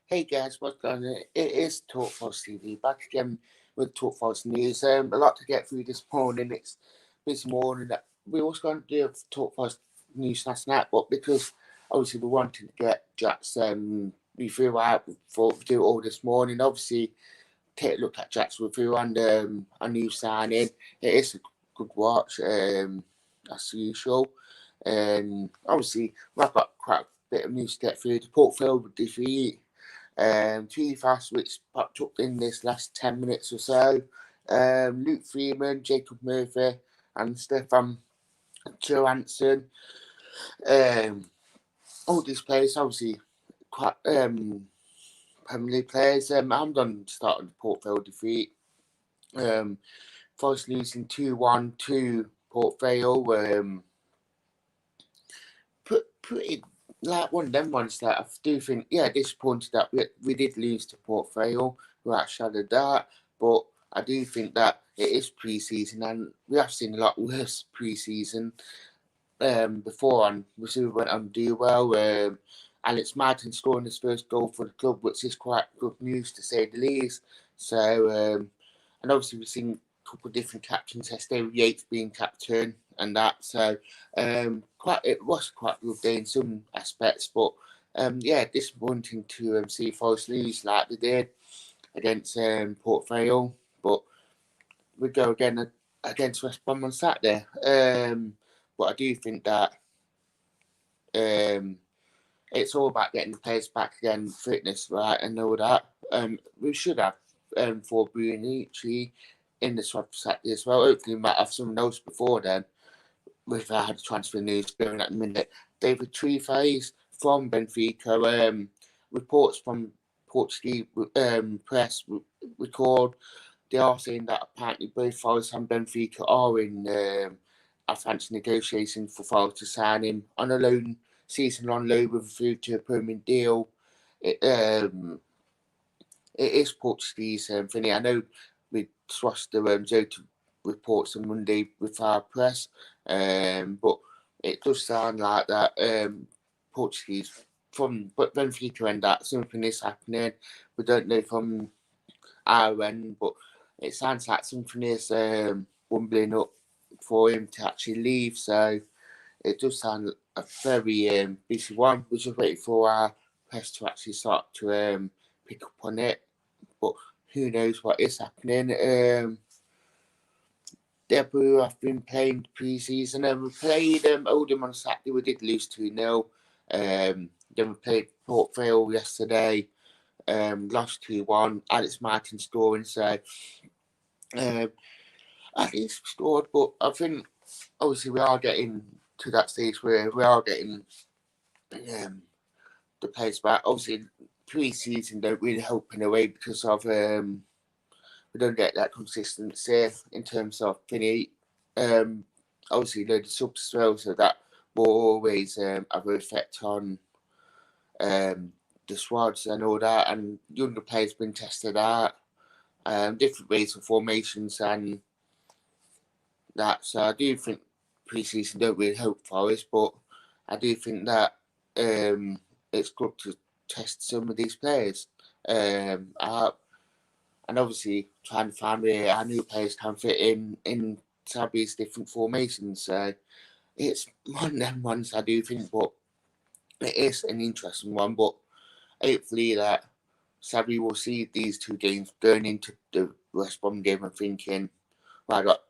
Hey guys, what's going on? It is Talk False TV back again with Talk False News. A lot to get through this morning. It's busy morning. We was going to do Talk False News last night, but because obviously we wanted to get Jack's review out before we do it all this morning. Obviously, take a look at Jack's review and a new signing. It is a good watch, as usual. Obviously, we've got quite a bit of news to get through. The Portfolio defeat. Two fast which popped up in this last 10 minutes or so. Luke Freeman, Jacob Murphy, and Stefan Johansson. Um, all these players, obviously, quite Premier League players. I'm done starting the Portfolio defeat. Forest losing 2-1 to Port Vale. Pretty like one of them ones that I do think, disappointed that we did lose to Port Vale without a shadow of doubt. But I do think that it is pre-season and we have seen a lot worse pre-season before, and we still went on to do well. Alex Martin scoring his first goal for the club, which is quite good news to say the least. So, and obviously we've seen a couple of different captains, Estelle Yates being captain and that. So, it was quite a good day in some aspects, but disappointing to see Forest lose like they did against Port Vale. But we go again against West Brom on Saturday. But I do think that it's all about getting the players back again, fitness right, and all that. We should have for Brunici in the squad for Saturday as well. Hopefully, we might have someone else before then. We've had transfer news going at the minute. David Treface from Benfica. Reports from Portuguese press record. They are saying that apparently both Forest and Benfica are in advanced negotiations for Forest to sign him on a season on loan with a view to a permanent deal. It is Portuguese thing. I know we trust the Zota reports on Monday with our press, but it does sound like that Portuguese but Benfica and that something is happening. We don't know from our end, but it sounds like something is bumbling up for him to actually leave. So it does sound a very busy one. We're just waiting for our press to actually start to pick up on it. But who knows what is happening. Deborah have been playing pre-season and we played Oldham on Saturday. We did lose 2-0. Then we played Port Vale yesterday. Lost 2-1. Alex Martin scoring, so at least scored, but I think obviously we are getting to that stage where we are getting the players back. Obviously pre-season don't really help in a way because of we don't get that consistency in terms of Finny. Obviously load of subs as well, so that will always have an effect on the squads and all that, and younger players been tested out, different ways of formations and that. So I do think pre-season don't really help for us, but I do think that it's good to test some of these players out, and obviously trying to find where our new players can fit in Sabi's different formations. So it's one of them ones I do think, but it is an interesting one. But hopefully that Sabi will see these two games going into the West Brom game and thinking, well, I got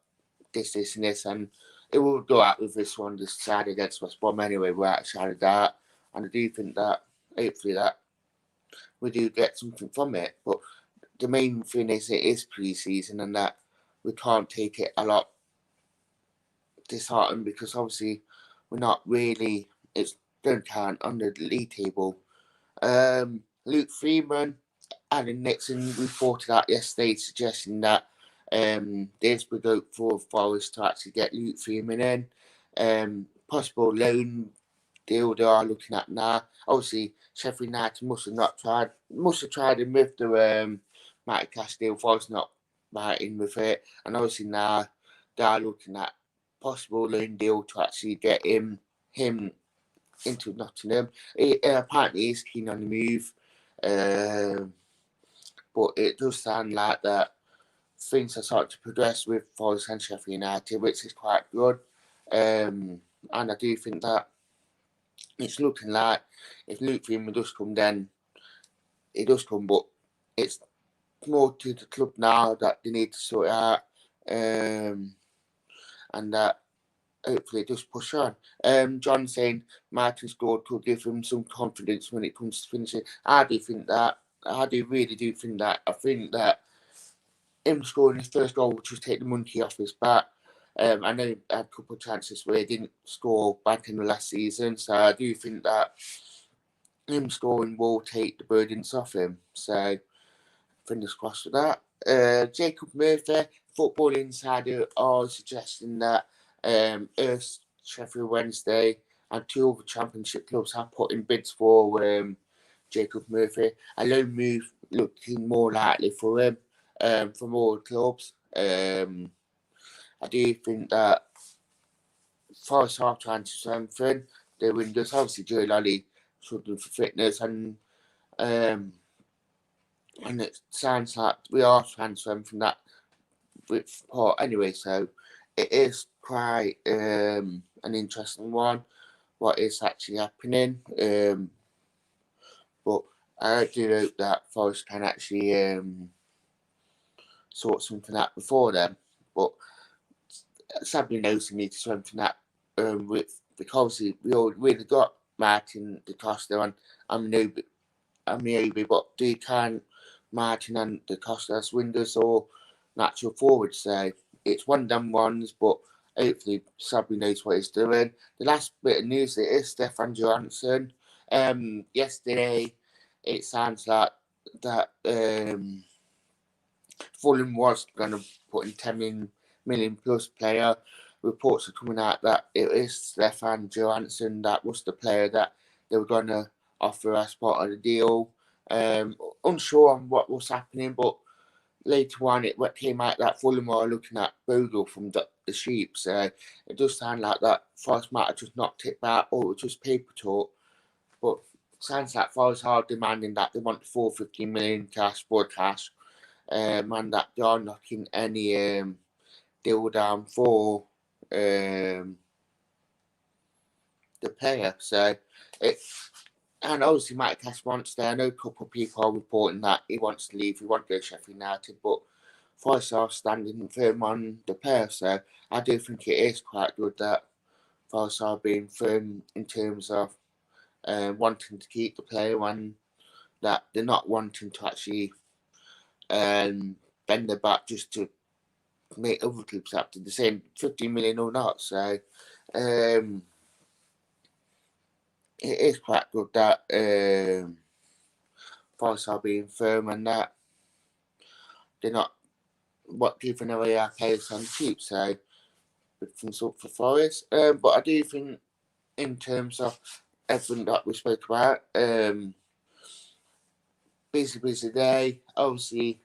this, and this, and it will go out with this one this side against West Brom anyway, without a shadow of doubt. And I do think that hopefully that we do get something from it. But the main thing is it is pre-season and that we can't take it a lot disheartened because obviously we're not really, it's don't count under the league table. Luke Freeman, Alan Nixon reported out yesterday suggesting that there's would go for Forest to actually get Luke Freeman in. Possible loan deal they are looking at now. Obviously, Sheffield United must have tried him with the Matty Cash deal. Forest not biting with it, and obviously now they are looking at possible loan deal to actually get him into Nottingham. Apparently he's keen on the move. But it does sound like that things are starting to progress with Forest and Sheffield United, which is quite good. And I do think that it's looking like if Luke Freeman does come, then it does come, but it's more to the club now that they need to sort it out, and that hopefully it does push on. John saying Martin scored could give him some confidence when it comes to finishing. I do think that. I really do think that. I think that him scoring his first goal would just take the monkey off his back. I know he had a couple of chances where he didn't score back in the last season, so I do think that him scoring will take the burdens off him. So fingers crossed for that. Jacob Murphy, Football Insider, are suggesting that Earth, Sheffield Wednesday, and two other Championship clubs have put in bids for Jacob Murphy. A loan move looking more likely for him from all clubs. I do think that Forest are trying to strengthen their windows. Obviously, Joe Lally struggling for fitness, and it sounds like we are trying to strengthen that with Port anyway. So it is quite an interesting one. What is actually happening? But I do hope that Forest can actually sort something out before then. But sadly, knows we need to strengthen that with because we already got Martin, De Costa, and Amiobi, but they can't Martin and De Costa as wingers or natural forwards. So it's one of them ones, but hopefully Sabri knows what he's doing. The last bit of news is Stefan Johansson. Yesterday, it sounds like that Fulham was going to put in 10 million plus player. Reports are coming out that it is Stefan Johansson that was the player that they were going to offer as part of the deal. Unsure on what was happening, but later on it came out that Fulham are looking at Bogle from the Sheep. So it does sound like that Forest might have just knocked it back, or it was just paper talk. But sounds like Forest are demanding that they want the full 15 million cash for cash, and that they are knocking any deal down for the player. So it. And obviously, Mike Cash wants there. I know a couple of people are reporting that he wants to leave. He wants to go to Sheffield United, but Forest are standing firm on the player. So I do think it is quite good that Forest are being firm in terms of wanting to keep the player, and that they're not wanting to actually bend their back just to make other clubs have to the same 15 million or not. So it is quite good that Forest are being firm and that they're not giving away our players on cheap. So things up for Forest. But I do think in terms of everything that we spoke about, busy day. Obviously,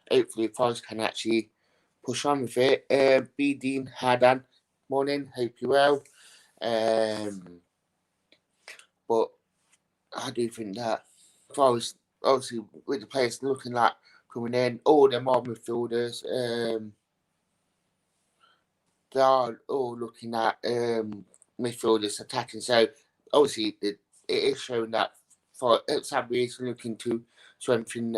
hopefully Forest can actually push on with it. B. Dean Hadan, morning. Hope you're well. But I do think that Forest, obviously, with the players looking like coming in, all them are midfielders, they are all looking at midfielders attacking. So, obviously, it is showing that for Sabri is looking to strengthen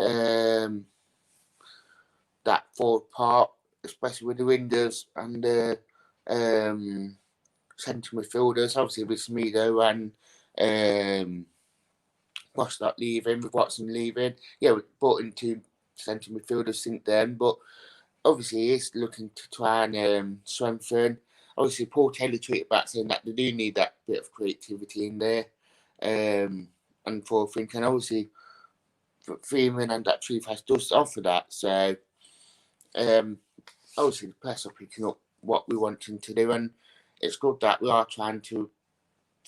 that forward part, especially with the wingers and the centre midfielders. Obviously, with Smido and Bostock leaving, with Watson leaving. Yeah, we brought in two centre midfielders since then, but obviously he's looking to try and strengthen. Obviously, Paul Taylor tweeted back saying that they do need that bit of creativity in there and for thinking. Obviously, Freeman and that Truth has does offer that. So, obviously, the press are picking up what we want him to do, and it's good that we are trying to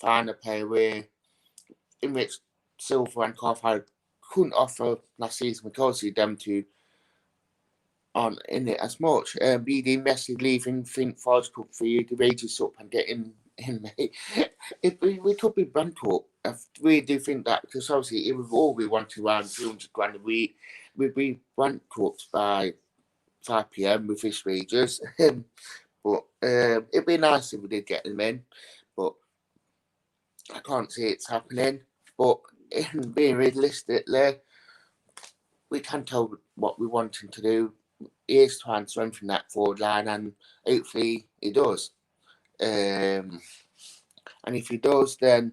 find a player where in which Silver and Carfire couldn't offer last season because them two aren't in it as much. BD Messi leaving, think Forest Cup for you, the wages up and getting in, mate. We could be bankrupt I really do think that, because obviously if we've all we wanted around 200 grand a week, we'd be bankrupt by 5 p.m. with this wages. But it'd be nice if we did get them in, but I can't see it's happening. But in being realistically, we can tell what we're wanting to do. He is trying to strengthen that forward line, and hopefully he does. And if he does, then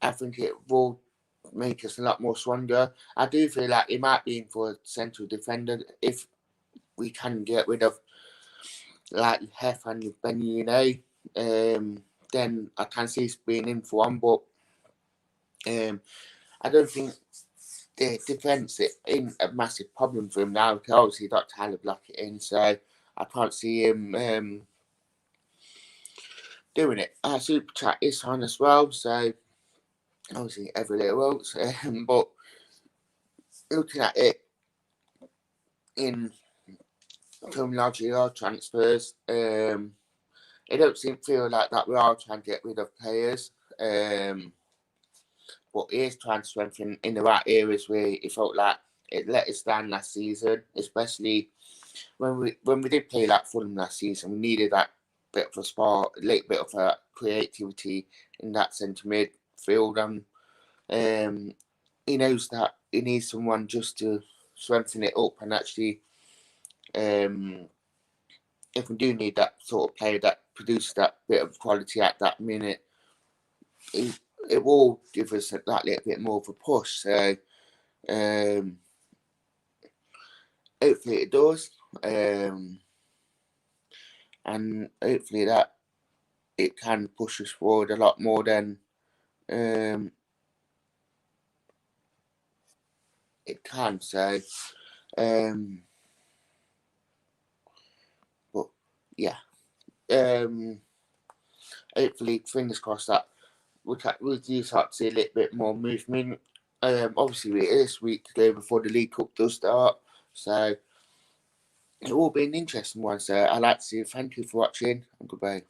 I think it will make us a lot more stronger. I do feel like he might be in for a central defender if we can get rid of like Hef and Benune. Then I can see us being in for one, but I don't think the defence is a massive problem for him now. Obviously, got Tyler Blackett in, so I can't see him doing it. Our super chat is on as well, so obviously every little helps. But looking at it in terminology of transfers, it don't feel like that we are trying to get rid of players. But he is trying to strengthen in the right areas where it felt like it let us down last season, especially when we did play like Fulham last season. We needed that bit of a spark, a little bit of a creativity in that centre midfield, and he knows that he needs someone just to strengthen it up. And actually, if we do need that sort of player that produces that bit of quality at that minute, it will give us that little bit more of a push. So hopefully it does, and hopefully that it can push us forward a lot more than it can. So, but yeah, hopefully, fingers crossed that we do start to see a little bit more movement. Obviously, it is week to go before the League Cup does start, so it will be an interesting one. So I'd like to say thank you for watching, and goodbye.